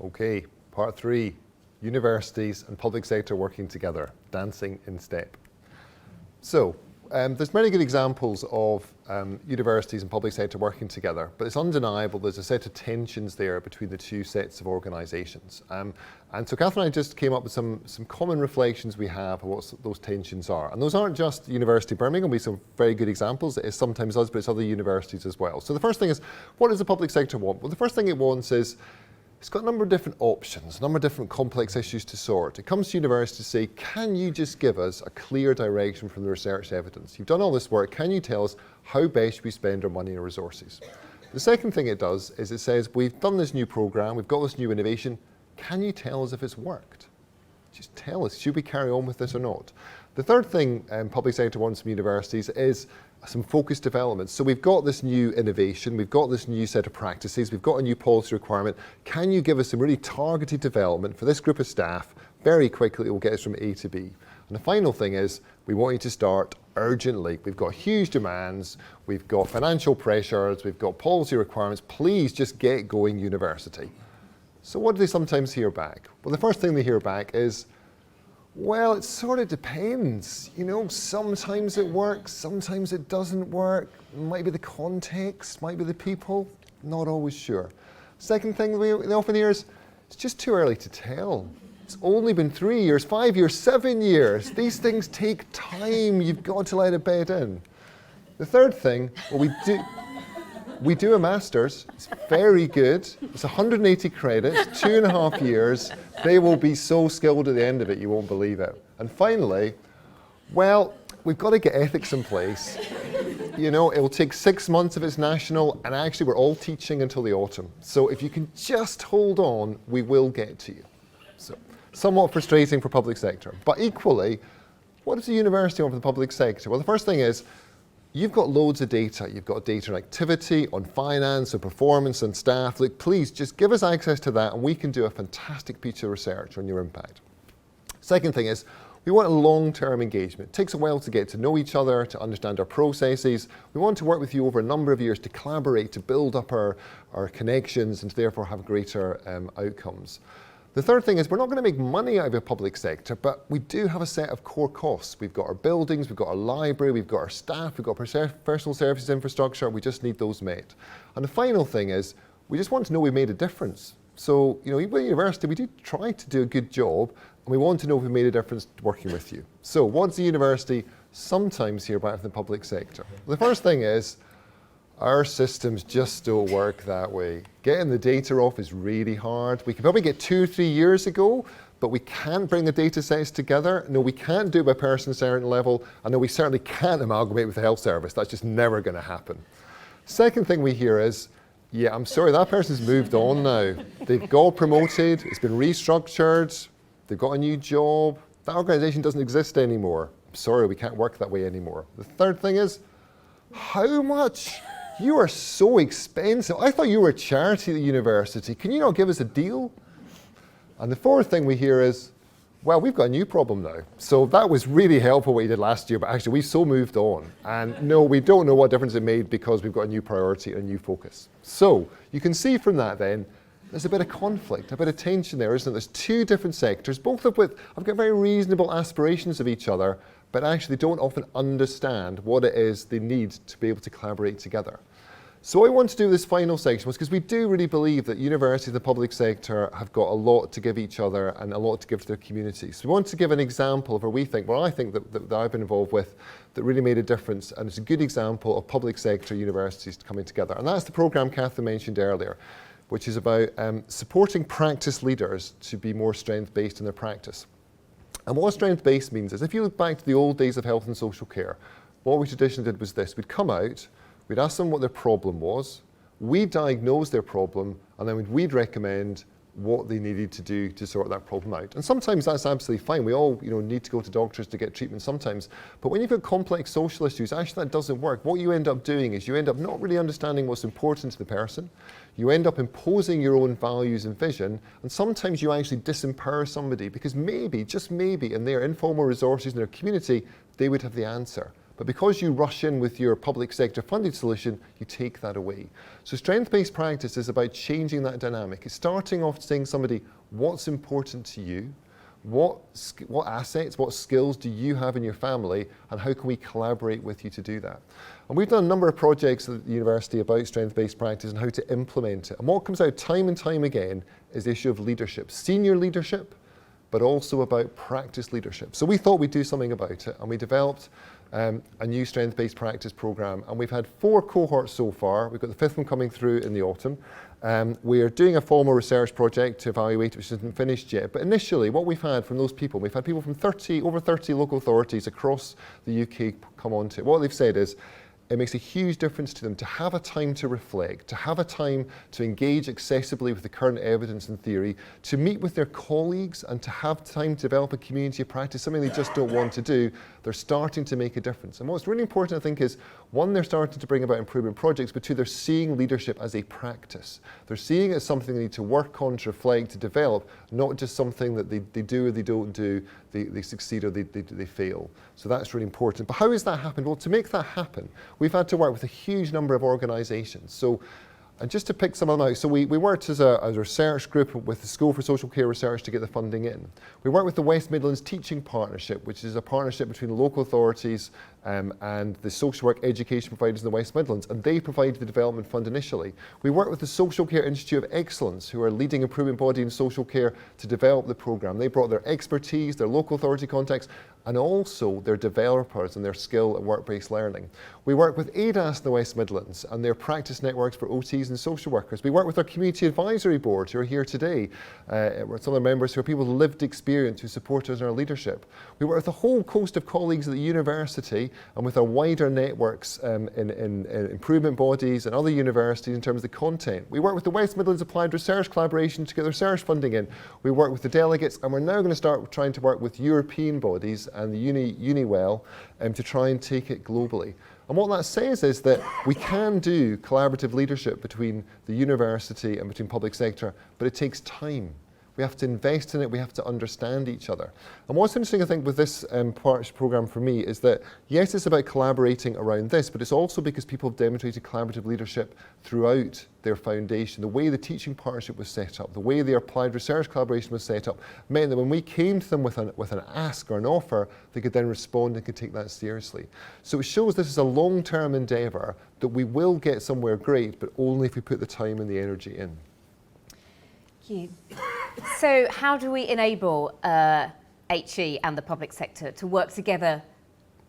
Okay, part 3, universities and public sector working together, dancing in step. So, there's many good examples of universities and public sector working together, but it's undeniable there's a set of tensions there between the two sets of organisations. And so Catherine and I just came up with some common reflections we have of what those tensions are. And those aren't just University of Birmingham, we some very good examples. It is sometimes us, but it's other universities as well. So the first thing is, what does the public sector want? Well, the first thing it wants is, it's got a number of different options, a number of different complex issues to sort. It comes to university to say, can you just give us a clear direction from the research evidence? You've done all this work, can you tell us how best we spend our money and resources? The second thing it does is it says, we've done this new programme, we've got this new innovation, can you tell us if it's worked? Just tell us, should we carry on with this or not? The third thing public sector wants from universities is some focused development. So we've got this new innovation, we've got this new set of practices, we've got a new policy requirement. Can you give us some really targeted development for this group of staff very quickly? It will get us from A to B. And the final thing is, we want you to start urgently. We've got huge demands, we've got financial pressures, we've got policy requirements. Please just get going, university. So what do they sometimes hear back? Well, the first thing they hear back is, well, it sort of depends. You know, sometimes it works, sometimes it doesn't work. Might be the context, might be the people, not always sure. Second thing they often hear is, it's just too early to tell. It's only been 3 years, 5 years, 7 years. These things take time, you've got to let it bed in. The third thing, well, we do a master's, it's very good, it's 180 credits, 2.5 years, they will be so skilled at the end of it, you won't believe it. And finally, well, we've got to get ethics in place. You know, it'll take 6 months if it's national, and actually we're all teaching until the autumn. So if you can just hold on, we will get to you. So, somewhat frustrating for public sector, but equally, what does the university want for the public sector? Well, the first thing is, you've got loads of data. You've got data on activity, on finance, on performance, on staff. Look, please just give us access to that and we can do a fantastic piece of research on your impact. Second thing is, we want a long-term engagement. It takes a while to get to know each other, to understand our processes. We want to work with you over a number of years to collaborate, to build up our connections and to therefore have greater outcomes. The third thing is, we're not going to make money out of the public sector, but we do have a set of core costs. We've got our buildings, we've got our library, we've got our staff, we've got our professional services infrastructure, we just need those met. And the final thing is, we just want to know we've made a difference. So, you know, even at university, we do try to do a good job, and we want to know if we've made a difference working with you. So, what's the university sometimes hear back from the public sector? The first thing is, our systems just don't work that way. Getting the data off is really hard. We could probably get 2 or 3 years ago, but we can't bring the data sets together. No, we can't do it by person-centered level. And no, we certainly can't amalgamate with the health service. That's just never going to happen. Second thing we hear is, yeah, I'm sorry, that person's moved on now. They've got promoted, it's been restructured, they've got a new job. That organisation doesn't exist anymore. I'm sorry, we can't work that way anymore. The third thing is, how much? You are so expensive. I thought you were a charity at the university. Can you not give us a deal? And the fourth thing we hear is, well, we've got a new problem now. So that was really helpful what you did last year, but actually we've so moved on. And no, we don't know what difference it made because we've got a new priority and a new focus. So you can see from that then, there's a bit of conflict, a bit of tension there, isn't it? There's two different sectors, both of which have got very reasonable aspirations of each other, but actually don't often understand what it is they need to be able to collaborate together. So what I want to do this final section was because we do really believe that universities and the public sector have got a lot to give each other and a lot to give to their communities. So we want to give an example of where we think, well, I think that I've been involved with that really made a difference, and it's a good example of public sector universities coming together. And that's the programme Catherine mentioned earlier, which is about supporting practice leaders to be more strength-based in their practice. And what strength-based means is, if you look back to the old days of health and social care, what we traditionally did was this. We'd come out, we'd ask them what their problem was, we'd diagnose their problem, and then we'd recommend what they needed to do to sort that problem out. And sometimes that's absolutely fine. We all need to go to doctors to get treatment sometimes. But when you've got complex social issues, actually that doesn't work. What you end up doing is you end up not really understanding what's important to the person. You end up imposing your own values and vision, and sometimes you actually disempower somebody because maybe, just maybe, in their informal resources in their community, they would have the answer. But because you rush in with your public sector funded solution, you take that away. So strength-based practice is about changing that dynamic. It's starting off saying to somebody, what's important to you? What assets, what skills do you have in your family, and how can we collaborate with you to do that? And we've done a number of projects at the university about strength-based practice and how to implement it. And what comes out time and time again is the issue of leadership, senior leadership, but also about practice leadership. So we thought we'd do something about it, and we developed a new strength-based practice program, and we've had 4 cohorts so far. We've got the 5th one coming through in the autumn. We're doing a formal research project to evaluate it, which isn't finished yet. But initially, what we've had from those people, we've had people from over 30 local authorities across the UK come on to it. What they've said is, it makes a huge difference to them to have a time to reflect, to have a time to engage accessibly with the current evidence and theory, to meet with their colleagues and to have time to develop a community of practice, something they just don't want to do. They're starting to make a difference. And what's really important, I think, is 1, they're starting to bring about improvement projects, but 2, they're seeing leadership as a practice. They're seeing it as something they need to work on, to reflect, to develop, not just something that they do or they don't do, they succeed or they fail. So that's really important. But how has that happened? Well, to make that happen, we've had to work with a huge number of organisations. So, and just to pick some of them out, so we worked as a research group with the School for Social Care Research to get the funding in. We worked with the West Midlands Teaching Partnership, which is a partnership between the local authorities and the social work education providers in the West Midlands, and they provided the development fund initially. We worked with the Social Care Institute of Excellence, who are a leading improvement body in social care, to develop the programme. They brought their expertise, their local authority contacts, and also their developers and their skill at work-based learning. We work with ADAS in the West Midlands and their practice networks for OTs and social workers. We work with our Community Advisory Board, who are here today, some of their members who are people with lived experience who support us in our leadership. We work with a whole host of colleagues at the university and with our wider networks in improvement bodies and other universities in terms of the content. We work with the West Midlands Applied Research Collaboration to get the research funding in. We work with the delegates, and we're now going to start trying to work with European bodies and the UniWell to try and take it globally. And what that says is that we can do collaborative leadership between the university and between public sector, but it takes time. We have to invest in it, we have to understand each other. And what's interesting, I think, with this programme for me is that, yes, it's about collaborating around this, but it's also because people have demonstrated collaborative leadership throughout their foundation. The way the teaching partnership was set up, the way the applied research collaboration was set up, meant that when we came to them with an ask or an offer, they could then respond and could take that seriously. So it shows this is a long-term endeavour, that we will get somewhere great, but only if we put the time and the energy in. Thank you. So how do we enable HE and the public sector to work together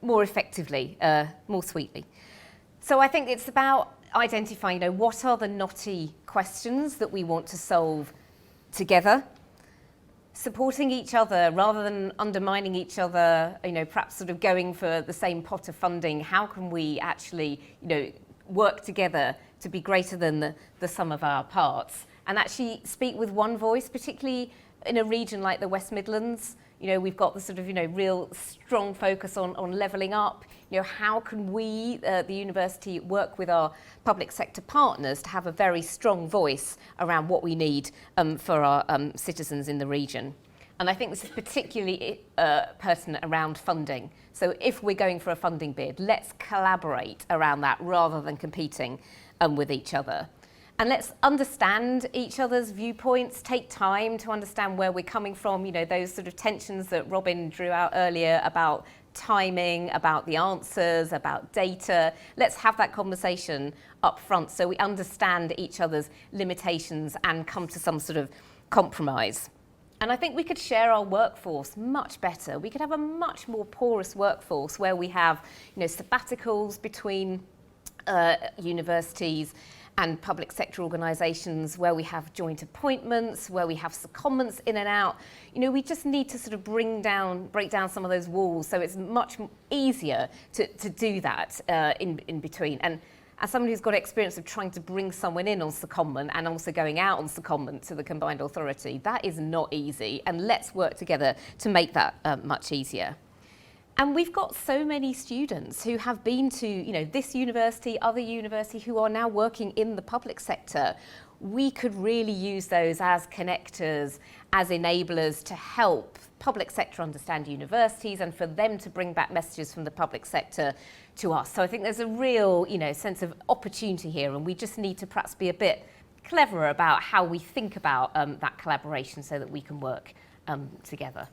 more effectively, more sweetly? So I think it's about identifying, what are the knotty questions that we want to solve together, supporting each other rather than undermining each other, perhaps sort of going for the same pot of funding. How can we actually, work together to be greater than the sum of our parts? And actually speak with one voice, particularly in a region like the West Midlands. We've got the sort of, real strong focus on levelling up. How can we, the university, work with our public sector partners to have a very strong voice around what we need for our citizens in the region? And I think this is particularly pertinent around funding. So if we're going for a funding bid, let's collaborate around that rather than competing with each other. And let's understand each other's viewpoints, take time to understand where we're coming from, those sort of tensions that Robin drew out earlier about timing, about the answers, about data. Let's have that conversation up front so we understand each other's limitations and come to some sort of compromise. And I think we could share our workforce much better. We could have a much more porous workforce where we have, sabbaticals between universities and public sector organisations, where we have joint appointments, where we have secondments in and out. We just need to sort of break down some of those walls, so it's much easier to do that in between. And as someone who's got experience of trying to bring someone in on secondment and also going out on secondment to the combined authority, that is not easy, and let's work together to make that much easier. And we've got so many students who have been to, this university, other university, who are now working in the public sector. we could really use those as connectors, as enablers to help public sector understand universities and for them to bring back messages from the public sector to us. So I think there's a real, sense of opportunity here, and we just need to perhaps be a bit cleverer about how we think about that collaboration so that we can work together.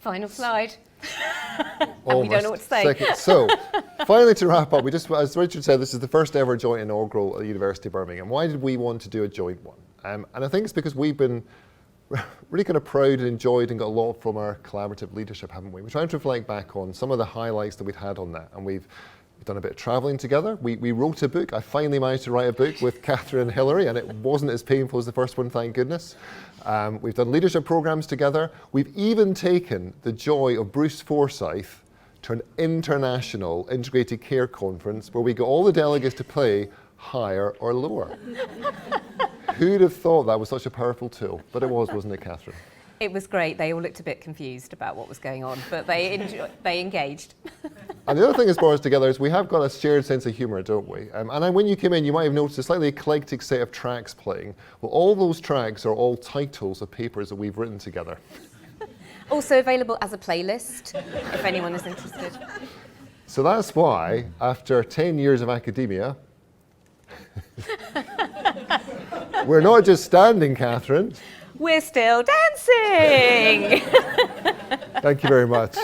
Final slide. And we don't know what to say. Second. So, finally to wrap up, as Richard said, this is the first ever joint inaugural at the University of Birmingham. Why did we want to do a joint one? And I think it's because we've been really kind of proud and enjoyed and got a lot from our collaborative leadership, haven't we? We're trying to reflect back on some of the highlights that we've had on that, and we've done a bit of travelling together. We wrote a book. I finally managed to write a book with Catherine and Hilary, and it wasn't as painful as the first one, thank goodness. We've done leadership programs together. We've even taken the joy of Bruce Forsyth to an international integrated care conference where we got all the delegates to play higher or lower. Who'd have thought that was such a powerful tool? But it was, wasn't it, Catherine? It was great. They all looked a bit confused about what was going on, but they engaged. And the other thing that's brought us together is we have got a shared sense of humour, don't we? And when you came in, you might have noticed a slightly eclectic set of tracks playing. Well, all those tracks are all titles of papers that we've written together. Also available as a playlist, if anyone is interested. So that's why, after 10 years of academia, we're not just standing, Catherine. We're still dancing! Thank you very much.